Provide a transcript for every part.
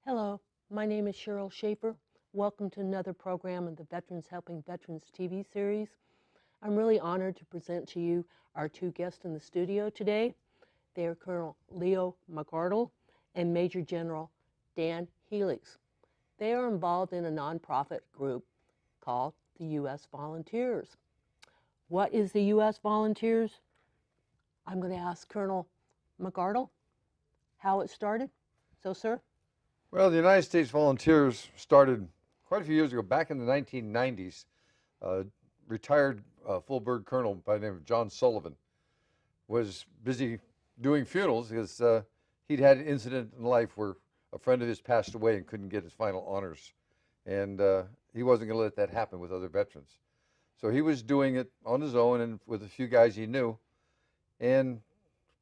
Hello, my name is Cheryl Schaefer. Welcome to another program of the Veterans Helping Veterans TV series. I'm really honored to present to you our two guests in the studio today. They are Colonel Leo McArdle and Major General Dan Helix. They are involved in a nonprofit group called the U.S. Volunteers. What is the U.S. Volunteers? I'm going to ask Colonel McArdle how it started. So, sir? Well, the United States Volunteers started quite a few years ago, back in the 1990s. Retired full bird colonel by the name of John Sullivan was busy doing funerals because he'd had an incident in life where a friend of his passed away and couldn't get his final honors. And he wasn't going to let that happen with other veterans. So he was doing it on his own and with a few guys he knew. And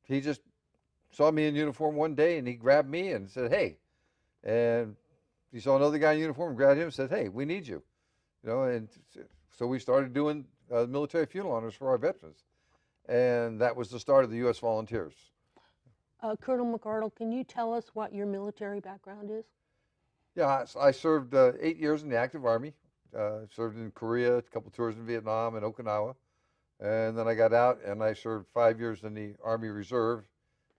he just saw me in uniform one day and he grabbed me and said, "Hey." And he saw another guy in uniform, grabbed him and said, "Hey, we need you." And so we started doing military funeral honors for our veterans. And that was the start of the U.S. Volunteers. Colonel McArdle, can you tell us what your military background is? Yeah, I served 8 years in the active Army. Served in Korea, a couple tours in Vietnam and Okinawa. And then I got out and I served 5 years in the Army Reserve.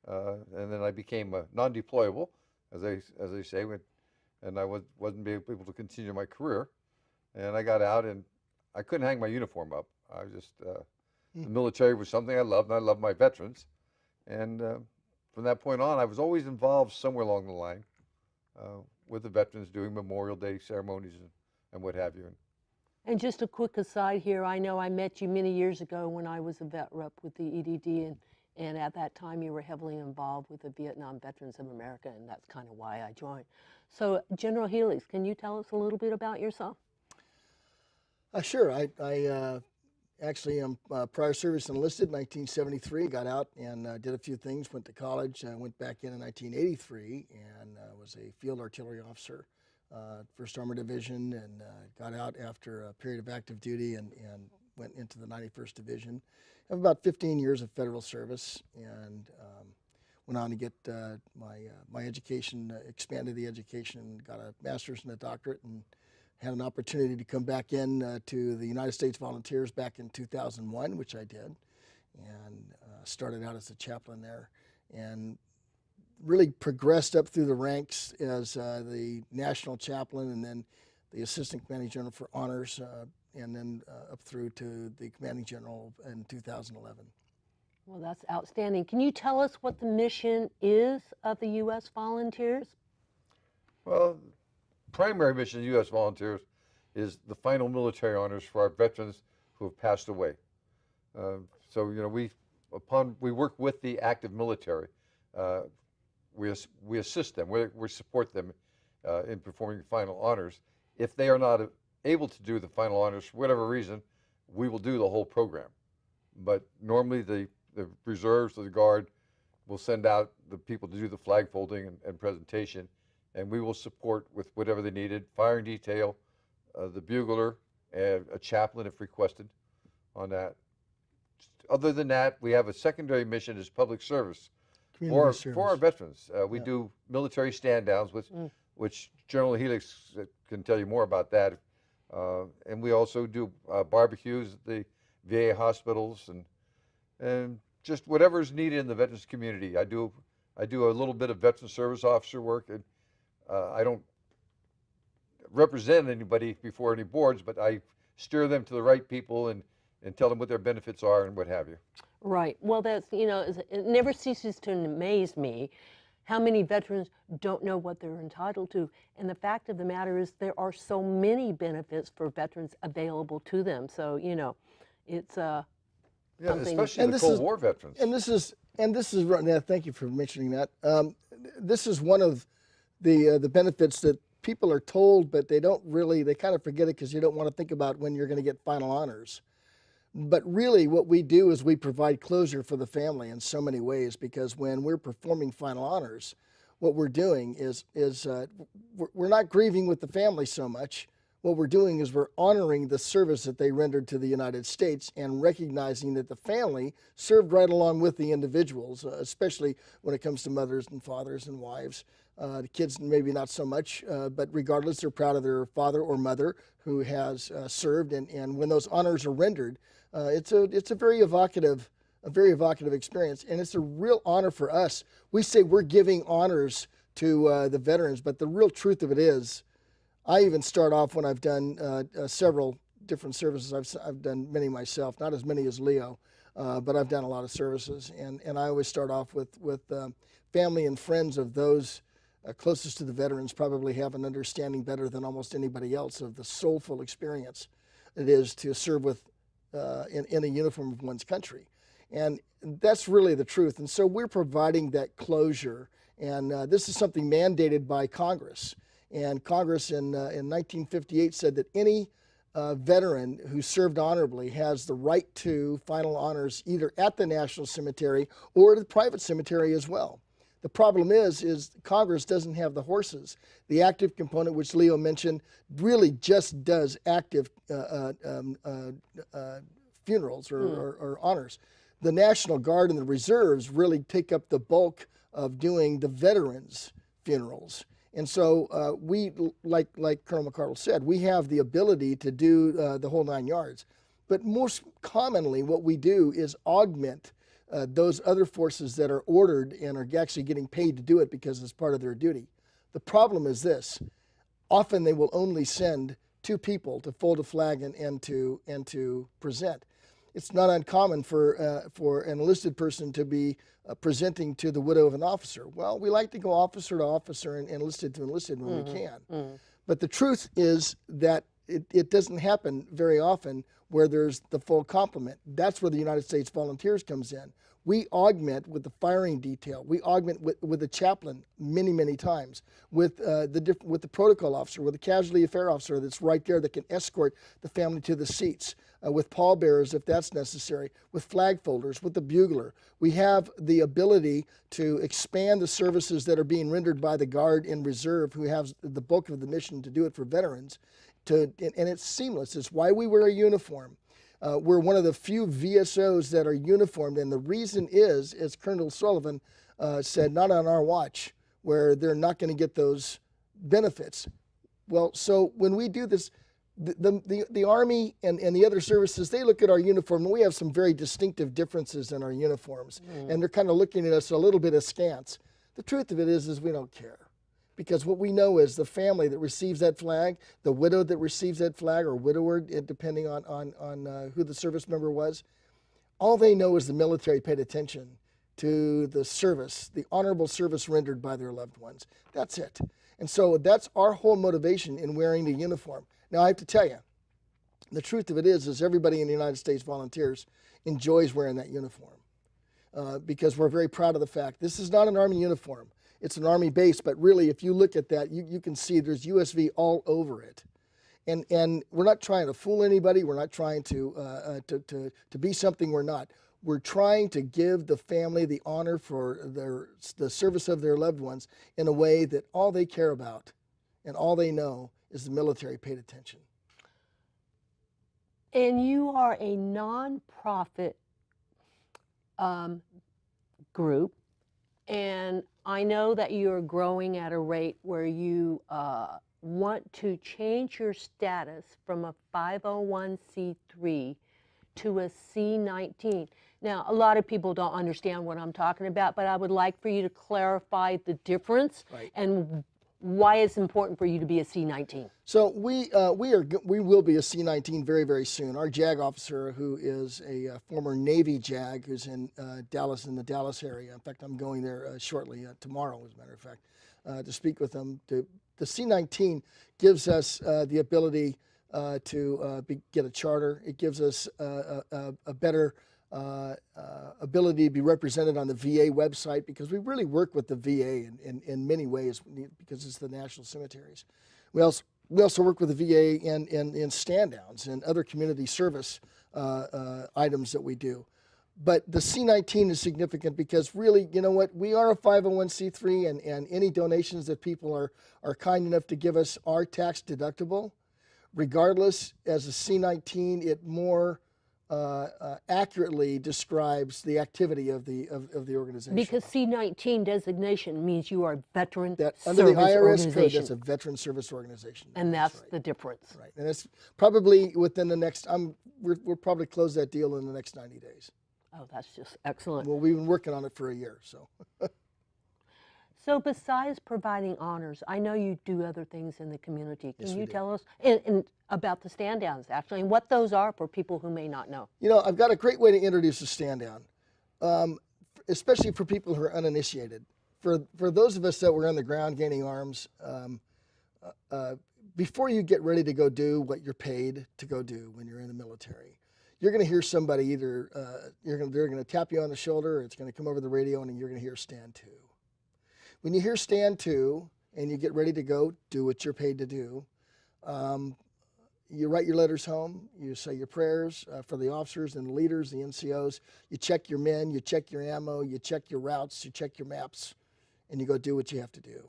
And then I became non-deployable, as they say, and I wasn't able to continue my career. And I got out and I couldn't hang my uniform up. I just, the military was something I loved, and I loved my veterans. And from that point on, I was always involved somewhere along the line with the veterans, doing Memorial Day ceremonies and what have you. And just a quick aside here, I know I met you many years ago when I was a vet rep with the EDD, and at that time you were heavily involved with the Vietnam Veterans of America, and that's kind of why I joined. So General Helix, can you tell us a little bit about yourself? Sure. I actually am prior service enlisted in 1973, got out and did a few things, went to college, went back in 1983 and was a field artillery officer, 1st Armored Division, and got out after a period of active duty and went into the 91st Division. I have about 15 years of federal service and went on to get my education, expanded the education, got a master's and a doctorate, and had an opportunity to come back in to the United States Volunteers back in 2001, which I did, and started out as a chaplain there, and really progressed up through the ranks as the national chaplain, and then the assistant commanding general for honors, and then up through to the commanding general in 2011. Well, that's outstanding. Can you tell us what the mission is of the U.S. Volunteers? Well, primary mission of the U.S. Volunteers is the final military honors for our veterans who have passed away. So we work with the active military. We assist them. We support them in performing the final honors. If they are not able to do the final honors for whatever reason, we will do the whole program. But normally the reserves or the Guard will send out the people to do the flag folding and presentation, and we will support with whatever they needed, firing detail, the bugler, and a chaplain if requested on that. Other than that, we have a secondary mission as public service for our veterans. We do military stand-downs, which General Helix can tell you more about that. And we also do barbecues at the VA hospitals and just whatever's needed in the veterans community. I do a little bit of veteran service officer work, and I don't represent anybody before any boards, but I steer them to the right people and tell them what their benefits are and what have you. Right. Well, that's, it never ceases to amaze me how many veterans don't know what they're entitled to. And the fact of the matter is there are so many benefits for veterans available to them. So, it's Yeah, something. especially And the this Cold is War veterans. and this is right now. Thank you for mentioning that. This is one of the benefits that people are told, but they don't really. They kind of forget it because you don't want to think about when you're going to get final honors. But really, what we do is we provide closure for the family in so many ways, because when we're performing final honors, what we're doing is we're not grieving with the family so much. What we're doing is we're honoring the service that they rendered to the United States and recognizing that the family served right along with the individuals, especially when it comes to mothers and fathers and wives. The kids maybe not so much, but regardless, they're proud of their father or mother who has served. And when those honors are rendered, it's a very evocative experience, and it's a real honor for us. We say we're giving honors to the veterans, but the real truth of it is, I even start off when I've done several different services. I've done many myself, not as many as Leo, but I've done a lot of services, and I always start off with family and friends of those closest to the veterans probably have an understanding better than almost anybody else of the soulful experience it is to serve with in a uniform of one's country. And that's really the truth. And so we're providing that closure. And this is something mandated by Congress. And Congress in 1958 said that any veteran who served honorably has the right to final honors either at the National Cemetery or at the private cemetery as well. The problem is Congress doesn't have the horses. The active component, which Leo mentioned, really just does active funerals or honors. The National Guard and the reserves really take up the bulk of doing the veterans' funerals. And so we, like Colonel McCardle said, we have the ability to do the whole 9 yards. But most commonly, what we do is augment those other forces that are ordered and are actually getting paid to do it because it's part of their duty. The problem is this: often they will only send 2 people to fold a flag and to present. It's not uncommon for an enlisted person to be presenting to the widow of an officer. Well, we like to go officer to officer and enlisted to enlisted when we can. But the truth is that it doesn't happen very often where there's the full complement. That's where the United States Volunteers comes in. We augment with the firing detail. We augment with the chaplain many, many times, with the protocol officer, with the casualty affair officer that's right there that can escort the family to the seats, with pallbearers if that's necessary, with flag folders, with the bugler. We have the ability to expand the services that are being rendered by the Guard and Reserve, who have the bulk of the mission to do it for veterans. And it's seamless. It's why we wear a uniform. We're one of the few VSOs that are uniformed, and the reason is, as Colonel Sullivan said, not on our watch, where they're not going to get those benefits. Well, so when we do this, the Army and the other services, they look at our uniform, and we have some very distinctive differences in our uniforms, and they're kind of looking at us a little bit askance. The truth of it is we don't care. Because what we know is the family that receives that flag, the widow that receives that flag, or widower, depending on who the service member was, all they know is the military paid attention to the service, the honorable service rendered by their loved ones. That's it. And so that's our whole motivation in wearing the uniform. Now, I have to tell you, the truth of it is everybody in the United States Volunteers enjoys wearing that uniform because we're very proud of the fact this is not an Army uniform. It's an Army base, but really, if you look at that, you can see there's USV all over it. And we're not trying to fool anybody. We're not trying to be something we're not. We're trying to give the family the honor for the service of their loved ones in a way that all they care about and all they know is the military paid attention. And you are a nonprofit group, and I know that you're growing at a rate where you want to change your status from a 501c3 to a C19. Now, a lot of people don't understand what I'm talking about, but I would like for you to clarify the difference Right. and why it's important for you to be a C-19. So we will be a C-19 very, very soon. Our JAG officer, who is a former Navy JAG, who's in Dallas, in the Dallas area. In fact, I'm going there shortly, tomorrow, as a matter of fact, to speak with them. The C-19 gives us the ability to get a charter. It gives us a better ability to be represented on the VA website, because we really work with the VA in many ways, because it's the national cemeteries. We also work with the VA in stand downs and other community service items that we do. But the C-19 is significant because really, you know what, we are a 501c3, and any donations that people are kind enough to give us are tax deductible. Regardless, as a C-19, it more accurately describes the activity of the organization. Because C-19 designation means you are a veteran Under the service IRS code, organization. that's a veteran service organization. And that's right. the difference. Right, and it's probably within the next. We'll probably close that deal in the next 90 days. Oh, that's just excellent. Well, we've been working on it for a year, so. So besides providing honors, I know you do other things in the community. Can Yes, we you do. tell us and about the stand downs, actually, and what those are for people who may not know? You know, I've got a great way to introduce a stand down, especially for people who are uninitiated. For those of us that were on the ground gaining arms, before you get ready to go do what you're paid to go do when you're in the military, you're going to hear somebody either they're going to tap you on the shoulder, or it's going to come over the radio, and you're going to hear stand to. When you hear stand to and you get ready to go do what you're paid to do, you write your letters home, you say your prayers for the officers and the leaders, the NCOs, you check your men, you check your ammo, you check your routes, you check your maps, and you go do what you have to do.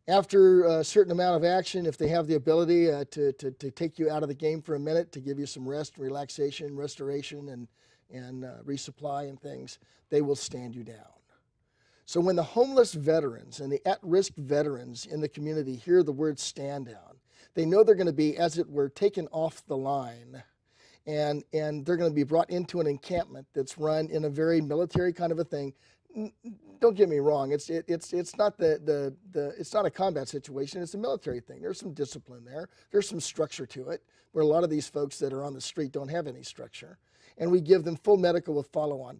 After a certain amount of action, if they have the ability to take you out of the game for a minute, to give you some rest, relaxation, restoration, and resupply and things, they will stand you down. So when the homeless veterans and the at-risk veterans in the community hear the word stand down, they know they're going to be, as it were, taken off the line, and they're going to be brought into an encampment that's run in a very military kind of a thing. Don't get me wrong; it's not it's not a combat situation. It's a military thing. There's some discipline there. There's some structure to it, where a lot of these folks that are on the street don't have any structure. And we give them full medical with follow-on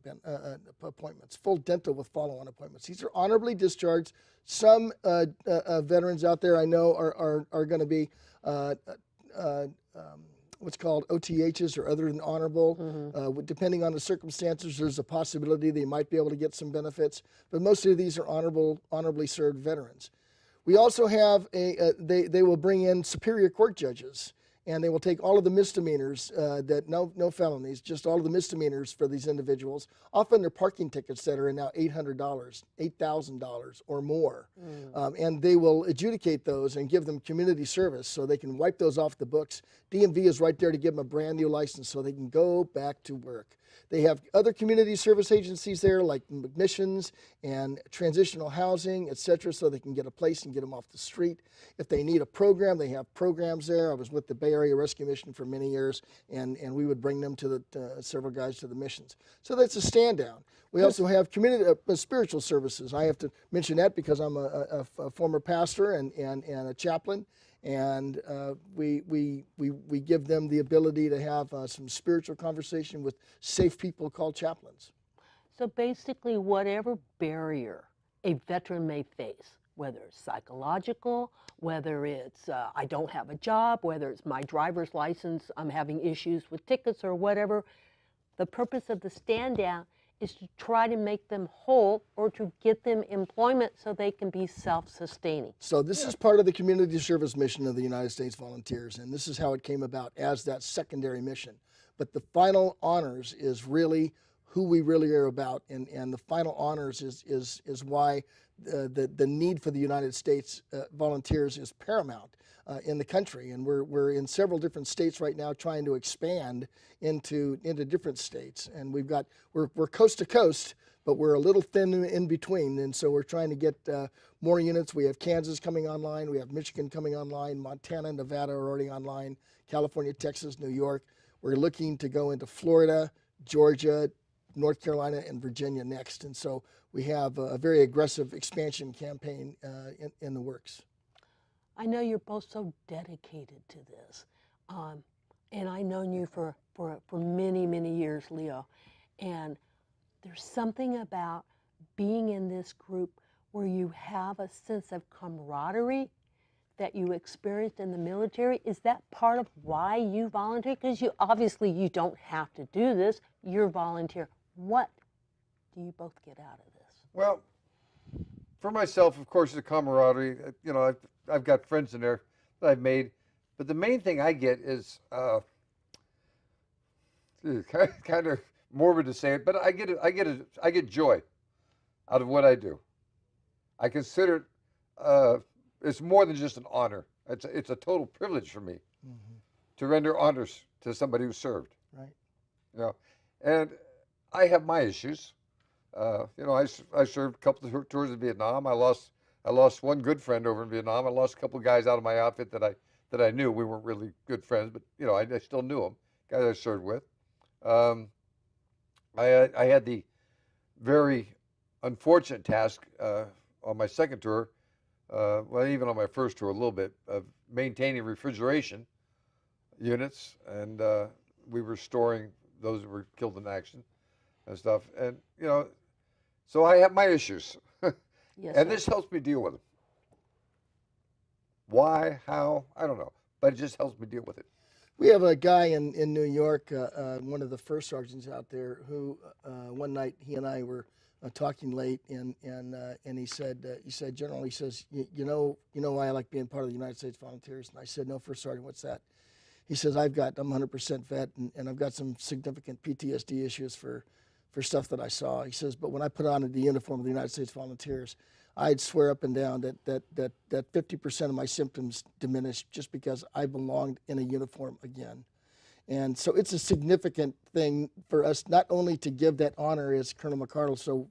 appointments, full dental with follow-on appointments. These are honorably discharged. Some veterans out there I know are going to be what's called OTHs, or other than honorable. Mm-hmm. Depending on the circumstances, there's a possibility they might be able to get some benefits. But most of these are honorably served veterans. We also have they will bring in superior court judges, and they will take all of the misdemeanors, no felonies, just all of the misdemeanors for these individuals. Often they're parking tickets that are now $800, $8,000 or more. And they will adjudicate those and give them community service so they can wipe those off the books. DMV is right there to give them a brand new license so they can go back to work. They have other community service agencies there, like admissions and transitional housing, et cetera, so they can get a place and get them off the street. If they need a program, they have programs there. I was with the Bay Area Rescue Mission for many years, and we would bring them to several guys to the missions. So that's a stand down. We also have community spiritual services. I have to mention that because I'm a former pastor and a chaplain. And we give them the ability to have some spiritual conversation with safe people called chaplains. So basically, whatever barrier a veteran may face, whether it's psychological, whether it's I don't have a job, whether it's my driver's license, I'm having issues with tickets or whatever, the purpose of the stand down is to try to make them whole or to get them employment so they can be self-sustaining. So this is part of the community service mission of the United States Volunteers, and this is how it came about as that secondary mission. But the final honors is really who we really are about, and the final honors is why the need for the United States Volunteers is paramount in the country, and we're in several different states right now trying to expand into different states, and we're coast to coast, but we're a little thin in between, and so we're trying to get more units. We have Kansas coming online, we have Michigan coming online, Montana, Nevada are already online, California, Texas, New York. We're looking to go into Florida, Georgia, North Carolina, and Virginia next, and so we have a very aggressive expansion campaign in the works. I know you're both so dedicated to this. And I've known you for many, many years, Leo. And there's something about being in this group where you have a sense of camaraderie that you experienced in the military. Is that part of why you volunteer? Because you don't have to do this. You're volunteer. What do you both get out of this? Well, for myself, of course, the camaraderie. You know, I've got friends in there that I've made, but the main thing I get is kind of morbid to say it, but I get joy out of what I do. I consider it, it's more than just an honor. It's a total privilege for me to render honors to somebody who served. Right. You know, and I have my issues. You know, I served a couple of tours in Vietnam. I lost one good friend over in Vietnam. I lost a couple of guys out of my outfit that I knew. We weren't really good friends, but you know, I still knew them. Guys I served with. I had the very unfortunate task on my second tour, well, even on my first tour a little bit, of maintaining refrigeration units, and we were storing those that were killed in action and stuff. And, you know, so I have my issues. Yes, And sir. this helps me deal with them. Why, how, I don't know, but it just helps me deal with it. We have a guy in New York, one of the first sergeants out there, who one night he and I were talking late, and he said, General, he says, you know why I like being part of the United States Volunteers? And I said, no, First Sergeant, what's that? He says, I'm 100% vet, and I've got some significant PTSD issues for stuff that I saw. He says, but when I put on the uniform of the United States Volunteers, I'd swear up and down that 50% of my symptoms diminished just because I belonged in a uniform again. And so it's a significant thing for us not only to give that honor, as Colonel McCardle so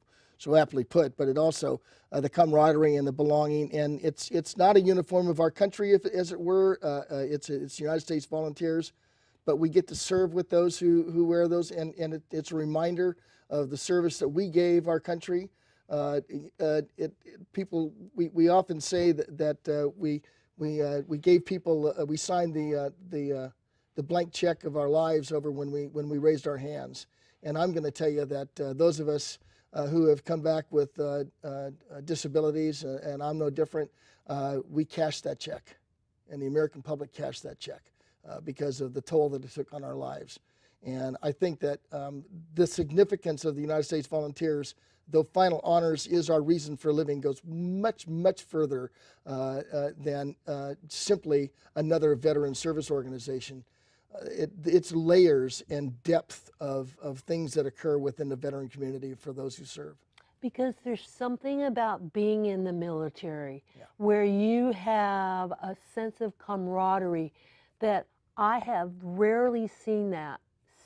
aptly put, but it also the camaraderie and the belonging. And it's not a uniform of our country, as it were. It's United States Volunteers, but we get to serve with those who wear those, and it's a reminder of the service that we gave our country. We often say that we gave people, we signed the blank check of our lives over when we raised our hands. And I'm going to tell you that those of us who have come back with disabilities, and I'm no different, we cashed that check, and the American public cashed that check because of the toll that it took on our lives. And I think that the significance of the United States Volunteers, though final honors is our reason for living, goes much, much further than simply another veteran service organization. It's layers and depth of things that occur within the veteran community for those who serve. Because there's something about being in the military where you have a sense of camaraderie that I have rarely seen that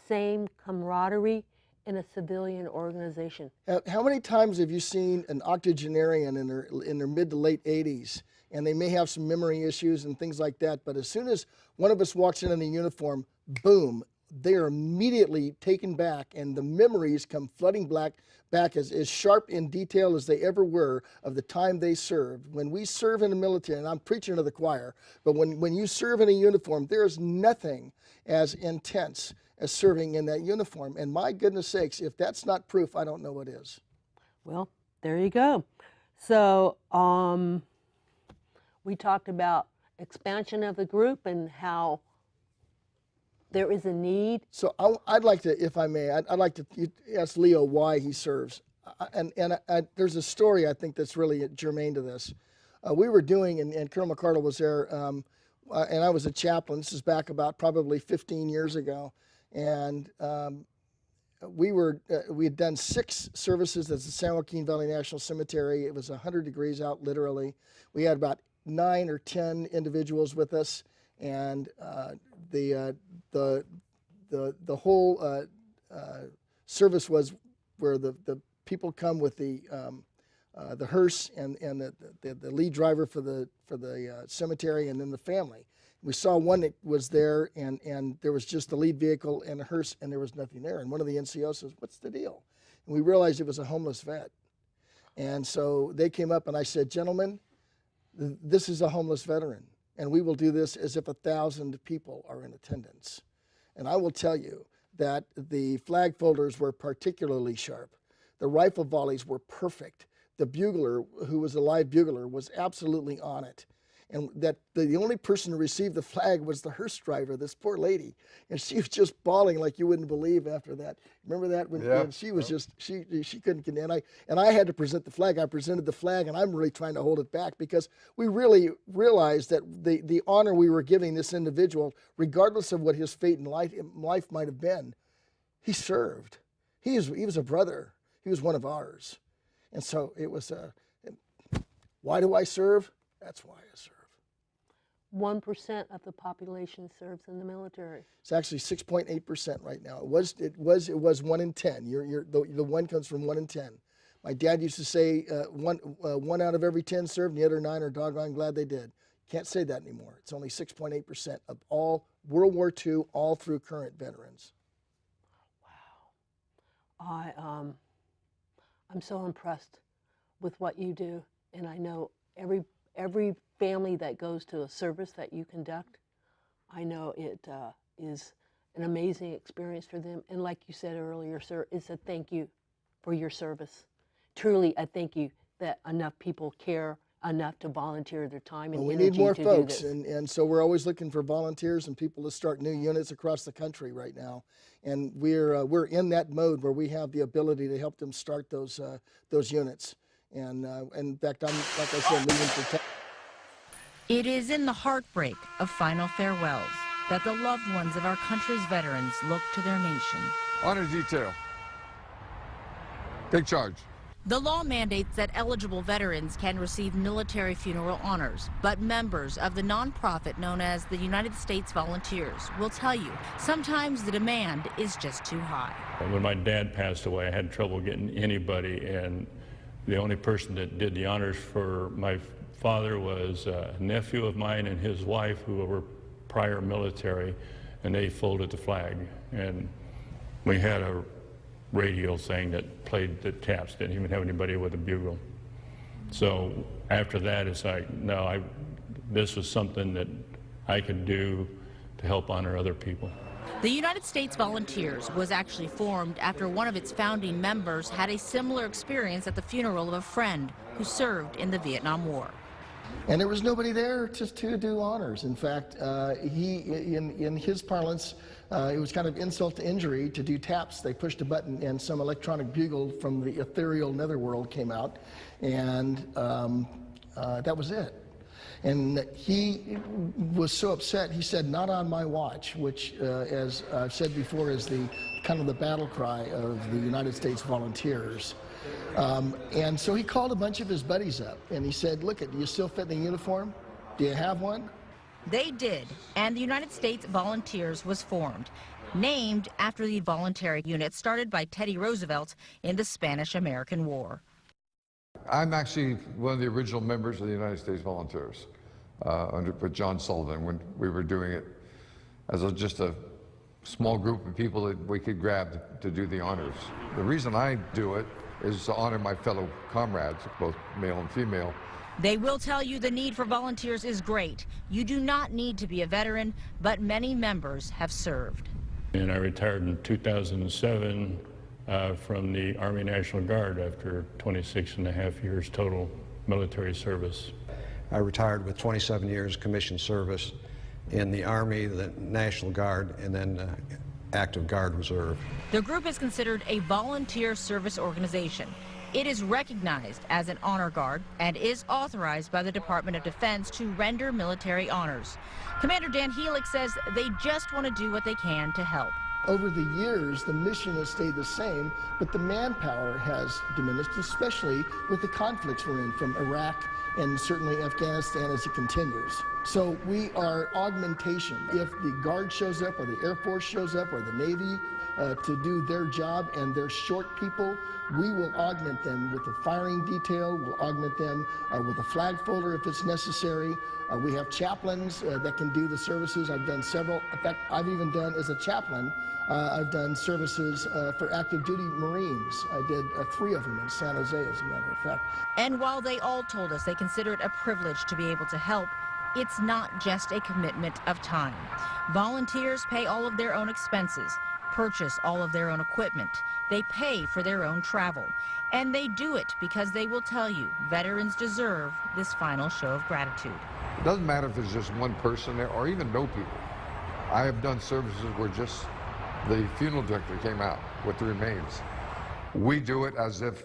same camaraderie in a civilian organization. How many times have you seen an octogenarian in their mid to late 80s, and they may have some memory issues and things like that, but as soon as one of us walks in a uniform, boom, they are immediately taken back, and the memories come flooding back as sharp in detail as they ever were of the time they served. When we serve in the military, and I'm preaching to the choir, but when you serve in a uniform, there is nothing as intense as serving in that uniform. And my goodness sakes, if that's not proof, I don't know what is. Well, there you go. So we talked about expansion of the group and how there is a need. So I'd like to, if I may, I'd like to ask Leo why he serves. And there's a story I think that's really germane to this. We were doing, and Colonel McCardle was there, and I was a chaplain. This is back about probably 15 years ago. And we had done 6 services at the San Joaquin Valley National Cemetery. It was 100 degrees out, literally. We had about 9 or 10 individuals with us, and the whole service was where the people come with the hearse and the lead driver for the cemetery, and then the family. We saw one that was there, and there was just the lead vehicle and a hearse, and there was nothing there. And one of the NCOs says, "What's the deal?" And we realized it was a homeless vet. And so they came up, and I said, "Gentlemen, This is a homeless veteran, and we will do this as if 1,000 people are in attendance. And I will tell you that the flag folders were particularly sharp. The rifle volleys were perfect. The bugler, who was a live bugler, was absolutely on it. And that the only person who received the flag was the hearse driver, this poor lady. And she was just bawling like you wouldn't believe after that. Remember that? When she was just, she couldn't, and I had to present the flag. I presented the flag, and I'm really trying to hold it back because we really realized that the honor we were giving this individual, regardless of what his fate in life might have been, he served. He was a brother. He was one of ours. And so it was, why do I serve? That's why I serve. 1% of the population serves in the military. It's actually 6.8% right now. It was 1 in 10. The one comes from 1 in 10. My dad used to say one out of every 10 served, and the other 9 are doggone glad they did. Can't say that anymore. It's only 6.8% of all World War II, all through current veterans. Wow. I'm so impressed with what you do, and I know every family that goes to a service that you conduct, I know it is an amazing experience for them. And like you said earlier, sir, it's a thank you for your service. Truly a thank you that enough people care enough to volunteer their time and well, we energy need more to folks, do this. and so we're always looking for volunteers and people to start new units across the country right now. And we're in that mode where we have the ability to help them start those units. And in fact, I'm, like I said, leaving for It is in the heartbreak of final farewells that the loved ones of our country's veterans look to their nation. Honor detail. Take charge. The law mandates that eligible veterans can receive military funeral honors, but members of the nonprofit known as the United States Volunteers will tell you sometimes the demand is just too high. When my dad passed away, I had trouble getting anybody, and the only person that did the honors for my father was a nephew of mine and his wife, who were prior military, and they folded the flag. And we had a radio thing that played the taps, didn't even have anybody with a bugle. So after that, it's like, no, this was something that I could do to help honor other people. The United States Volunteers was actually formed after one of its founding members had a similar experience at the funeral of a friend who served in the Vietnam War. And there was nobody there to do honors. In fact, in his parlance, it was kind of insult to injury to do taps. They pushed a button and some electronic bugle from the ethereal netherworld came out, and that was it. And he was so upset, he said, "Not on my watch," which, as I've said before, is the kind of the battle cry of the United States Volunteers. And so he called a bunch of his buddies up, and he said, "Look, do you still fit in the uniform? Do you have one?" They did, and the United States Volunteers was formed, named after the voluntary unit started by Teddy Roosevelt in the Spanish-American War. I'm actually one of the original members of the United States Volunteers with John Sullivan when we were doing it as just a small group of people that we could grab to do the honors. The reason I do it is to honor my fellow comrades, both male and female. They will tell you the need for volunteers is great. You do not need to be a veteran, but many members have served. And I retired in 2007 from the Army National Guard after 26 and a half years total military service. I retired with 27 years commissioned service in the Army, the National Guard, and then active Guard Reserve. The group is considered a volunteer service organization. It is recognized as an honor guard and is authorized by the Department of Defense to render military honors. Commander Dan Helix says they just want to do what they can to help. Over the years, the mission has stayed the same, but the manpower has diminished, especially with the conflicts we're in from Iraq and certainly Afghanistan as it continues. So we are augmentation. If the Guard shows up or the Air Force shows up or the Navy, to do their job, and they're short people, we will augment them with the firing detail. We'll augment them with a flag folder if it's necessary. We have chaplains that can do the services. I've done several. In fact, I've even done, as a chaplain, I've done services for active duty Marines. I did 3 of them in San Jose, as a matter of fact. And while they all told us they consider it a privilege to be able to help, it's not just a commitment of time. Volunteers pay all of their own expenses, purchase all of their own equipment. They pay for their own travel. And they do it because they will tell you veterans deserve this final show of gratitude. It doesn't matter if there's just one person there or even no people. I have done services where just the funeral director came out with the remains. We do it as if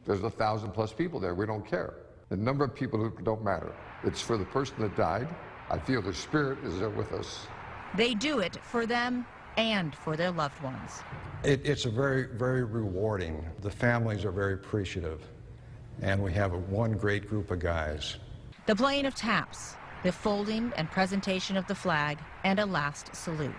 there's 1,000+ people there. We don't care. The number of people who don't matter. It's for the person that died. I feel the spirit is there with us. They do it for them and for their loved ones. It's a very, very rewarding. The families are very appreciative, and we have one great group of guys. The playing of taps, the folding and presentation of the flag, and a last salute.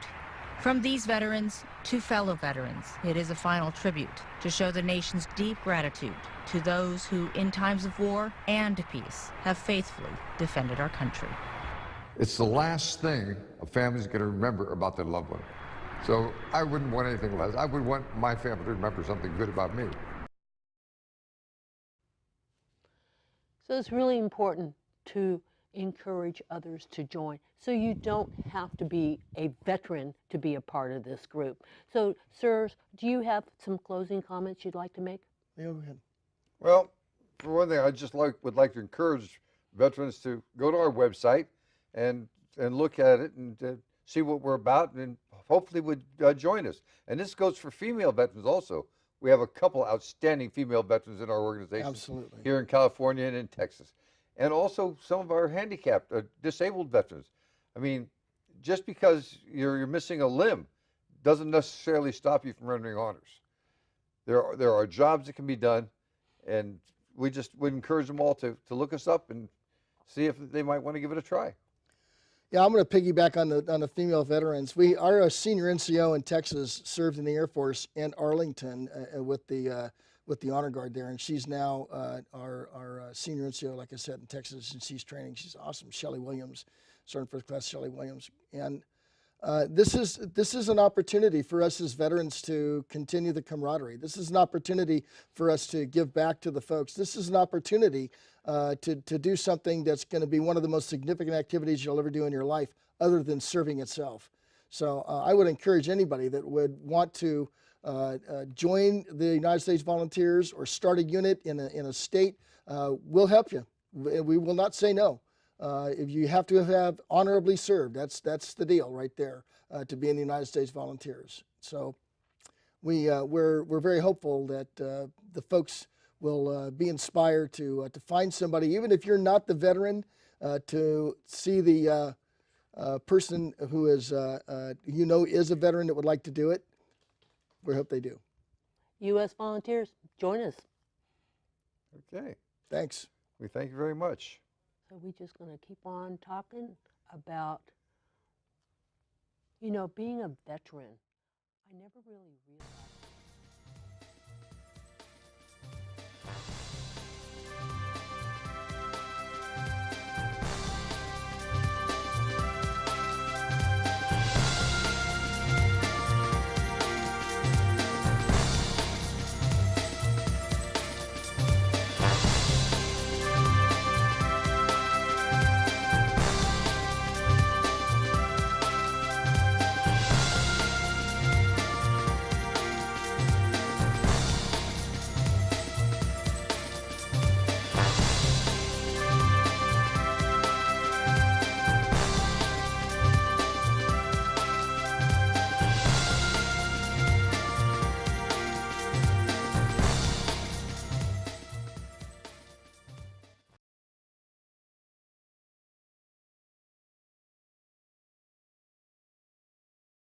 From these veterans to fellow veterans, it is a final tribute to show the nation's deep gratitude to those who, in times of war and peace, have faithfully defended our country. It's the last thing a family's going to remember about their loved one. So I wouldn't want anything less. I would want my family to remember something good about me. So it's really important to encourage others to join. So you don't have to be a veteran to be a part of this group. So, sirs, do you have some closing comments you'd like to make? Yeah, go ahead. Well, for one thing, I just would like to encourage veterans to go to our website and look at it and see what we're about, and hopefully would join us. And this goes for female veterans also. We have a couple outstanding female veterans in our organization. Absolutely. Here in California and in Texas. And also some of our handicapped, disabled veterans. I mean, just because you're missing a limb doesn't necessarily stop you from rendering honors. There are jobs that can be done, and we just would encourage them all to look us up and see if they might want to give it a try. Yeah, I'm going to piggyback on the female veterans. Our senior NCO in Texas served in the Air Force in Arlington with the honor guard there, and she's now our senior NCO, like I said, in Texas, and she's training. She's awesome, Shelley Williams, Sergeant First Class Shelley Williams, and this is an opportunity for us as veterans to continue the camaraderie. This is an opportunity for us to give back to the folks. This is an opportunity to do something that's going to be one of the most significant activities you'll ever do in your life, other than serving itself. So I would encourage anybody that would want to join the United States Volunteers or start a unit in a state. We'll help you. We will not say no. If you have to have honorably served, that's the deal right there, to be in the United States Volunteers. So we're very hopeful that the folks will be inspired to find somebody, even if you're not the veteran, to see the person who is is a veteran that would like to do it. We hope they do. U.S. Volunteers, join us. Okay. Thanks. We thank you very much. So we're just going to keep on talking about, being a veteran. I never really realized